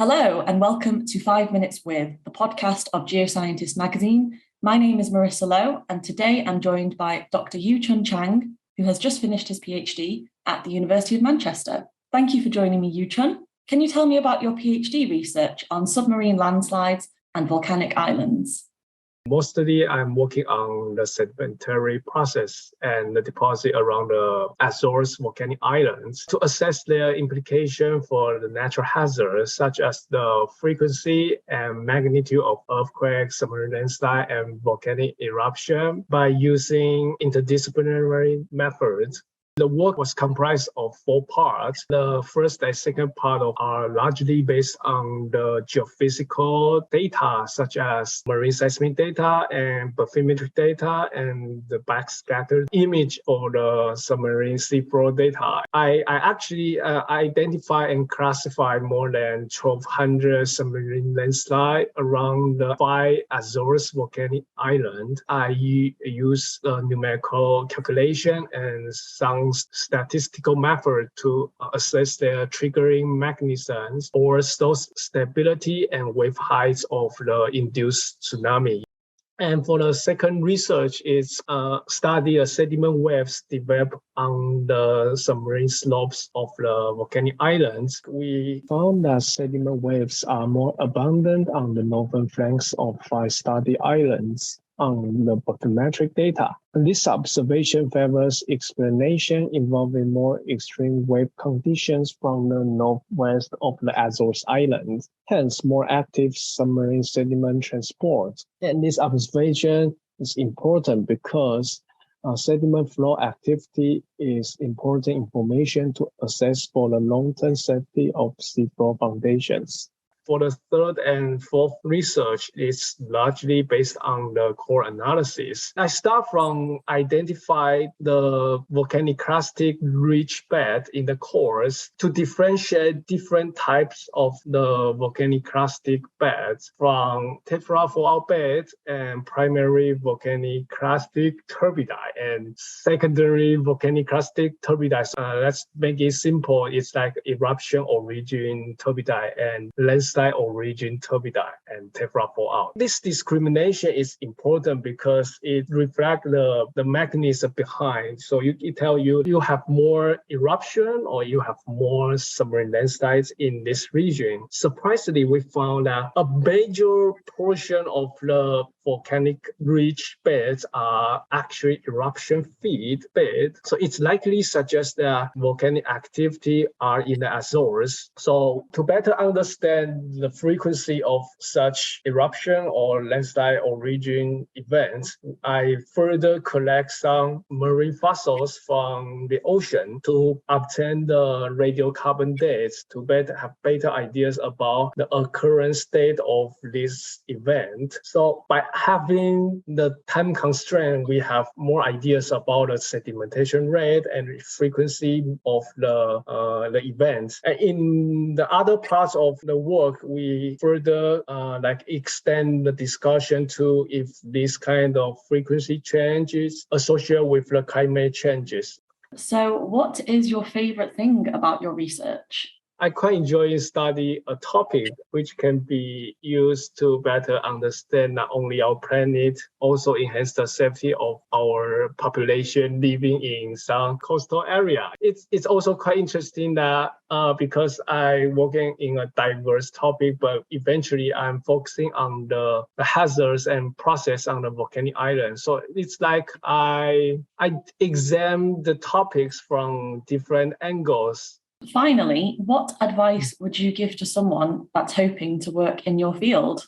Hello, and welcome to 5 Minutes With, the podcast of Geoscientist magazine. My name is Marissa Lowe, and today I'm joined by Dr Yu-Chun Chang, who has just finished his PhD at the University of Manchester. Thank you for joining me, Yu-Chun. Can you tell me about your PhD research on submarine landslides and volcanic islands? Mostly, I'm working on the sedimentary process and the deposit around the Azores volcanic islands to assess their implication for the natural hazards, such as the frequency and magnitude of earthquakes, submarine landslide, and volcanic eruption by using interdisciplinary methods. The work was comprised of 4 parts. The first and second part are largely based on the geophysical data, such as marine seismic data and bathymetric data, and the backscattered image for the submarine seafloor data. I actually identify and classify more than 1,200 submarine landslides around the 5 Azores volcanic islands. I use numerical calculation and some statistical method to assess their triggering mechanisms or those stability and wave heights of the induced tsunami. And for the second research is study sediment waves developed on the submarine slopes of the volcanic islands. We found that sediment waves are more abundant on the northern flanks of 5 study islands on the bathymetric data. And this observation favors explanation involving more extreme wave conditions from the northwest of the Azores Islands, hence more active submarine sediment transport. And this observation is important because sediment flow activity is important information to assess for the long-term safety of seafloor foundations. For the third and fourth research, it's largely based on the core analysis. I start from identify the volcaniclastic ridge bed in the cores to differentiate different types of the volcaniclastic beds from tephra fallout bed and primary volcaniclastic turbidite and secondary volcaniclastic turbidite. Let's make it simple. It's like eruption origin turbidite and landslide origin turbidite and tephra fallout. This discrimination is important because it reflects the mechanism behind. So it tells you have more eruption or you have more submarine landslides in this region. Surprisingly, we found that a major portion of the volcanic ridge beds are actually eruption feed beds. So it's likely suggests that volcanic activity are in the Azores. So to better understand the frequency of such eruption or landslide origin events, I further collect some marine fossils from the ocean to obtain the radiocarbon dates to have better ideas about the occurrence state of this event. So by having the time constraint, we have more ideas about the sedimentation rate and frequency of the events. And in the other parts of the work, we further extend the discussion to if this kind of frequency changes associated with the climate changes. So what is your favorite thing about your research? I quite enjoy studying a topic which can be used to better understand not only our planet, also enhance the safety of our population living in some coastal area. It's also quite interesting that because I'm working in a diverse topic, but eventually I'm focusing on the hazards and process on the volcanic island. So it's like I examine the topics from different angles. Finally, what advice would you give to someone that's hoping to work in your field?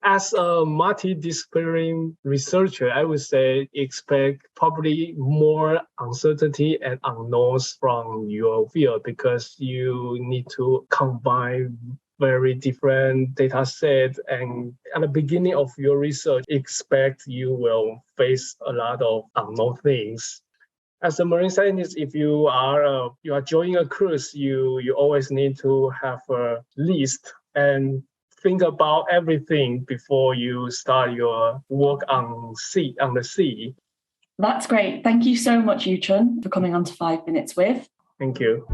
As a multidisciplinary researcher, I would say expect probably more uncertainty and unknowns from your field because you need to combine very different data sets, and at the beginning of your research, expect you will face a lot of unknown things. As a marine scientist, if you are joining a cruise, you always need to have a list and think about everything before you start your work on the sea. That's great. Thank you so much, Yu-Chun, for coming on to 5 Minutes With. Thank you.